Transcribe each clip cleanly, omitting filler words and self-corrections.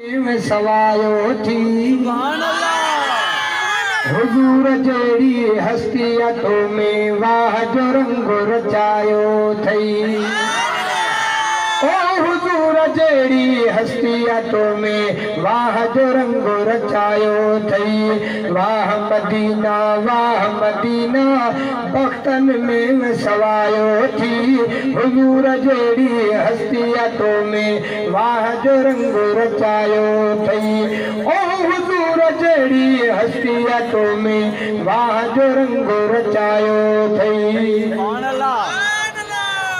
में सवायो थी हुजूर जड़ी हस्तिया तो में वाह जो रंग रचायो थई। ओ हुजूर जड़ी हस्तिया तो में वाह जो रंग रचायो थई। वाह मदीना बख्तन में सवायो थी हुजूर जड़ी हस्तिया तो में वाह जो रंग रचायो थई। ओ हुजूर जड़ी हस्तिया तो में वाह जो रंग रचायो थई।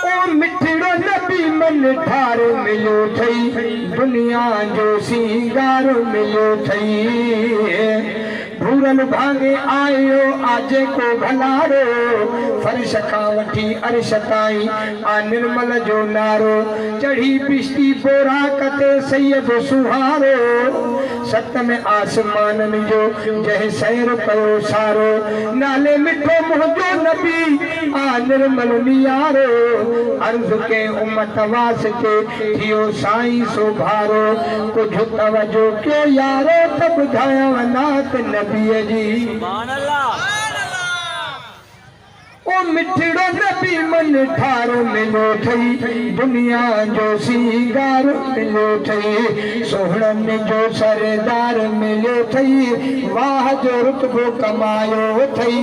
ओ मिठड़ो नबी मन ठार मिलो थई दुनिया जो सिंगार मिलो थई। भूरन भांगे आयो आजे को भलारो फर्श खां वठी अर्श ताईं आ निर्मल जो नारो चढ़ी पिश्ती बोरा कते सैयद सुहारो। सत में आसमानन जो जह सैर कयो सारो नाले मिठो मुंहिंजो नबी आ निर्मल नियारो। अर्ज के उम्मत वास्ते थियो साईं सुभारो कुछ तवजो कयो यारो त ॿुधायांव नात नबीअ जी। ओ मिठड़ो नबी मन ठारो मिलो थई दुनिया जो सिंगार मिलो थई। सोहणन जो सरदार मिलो थई वाह जो रुतबो कमायो थई।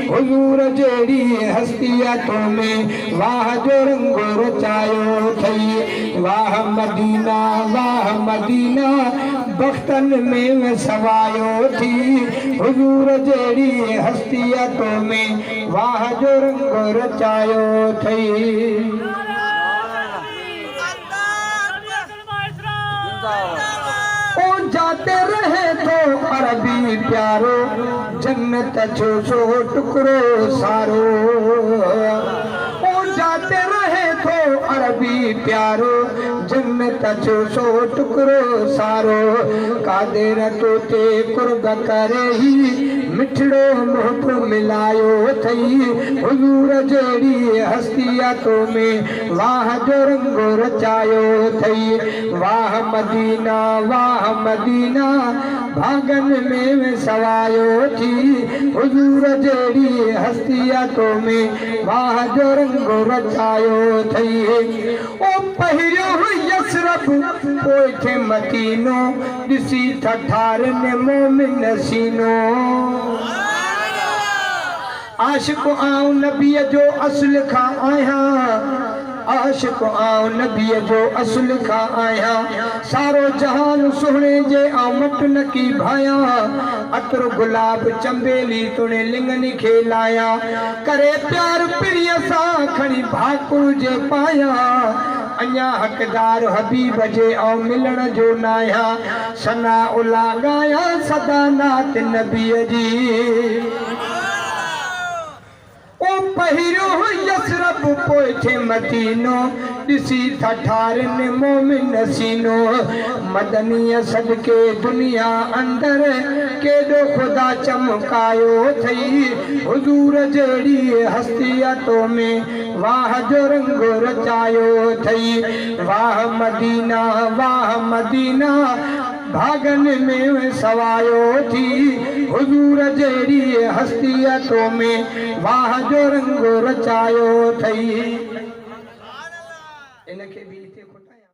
हुजूर जड़ी हस्तिया तो में वाह जो रंग रचायो थई। वाह मदीना बख्तन में सवायो थी हुजूर जड़ी हस्तिया तो में वाह जो रंग रचायो थई। ओ जाते रहे तो अरबी प्यारो जन्नत जो सो टुकड़ो सारो। ओ जाते रहे तो अरबी प्यारो जन्नत जो सो टुकड़ो सारो। कादेर तो ते कुर्ब करे ही मिठड़ो मुंह मिलायो थई हुजूर जड़ी हस्तिया तो में वाह जो रंग रचायो थई। वाह मदीना भागन में सवायो थी हुजूर जड़ी हस्तिया तो में वाह जो रंग रचायो थई। ओ पहिरियो यसरफ पोइ थे मदीनो ॾिसी ठठार ने मोमिन सीनो। आशिक आऊं नबीअ जो असुल खां आहियां आशिक आऊं नबीअ जो असुल खां आहियां। सारो जहान सुहिणे जे आमट न की भाया अतर गुलाब चंबेली तुणे लिंगनी खे लाया। करे प्यार प्रिय सां खणी भाकुर जे पाया अञा हक़दार हबीब जे ऐं मिलण जो नाया। सना उला गाया सदा नात नबीअ जी। ओ पहिरियो यसरफ पोइ थे मदीनो ॾिसी ठठार ने मोमिन सीनो। मदनीअ सदके दुनिया अंदर केॾो ख़ुदा चमकायो थई हुजूर जड़ी हस्तिया तो में वाह जो रंग रचायो थई। वाह मदीना भागन में सवायो थी हुजूर जड़ी हस्तिया तो में वाह जो रंग रचायो थई।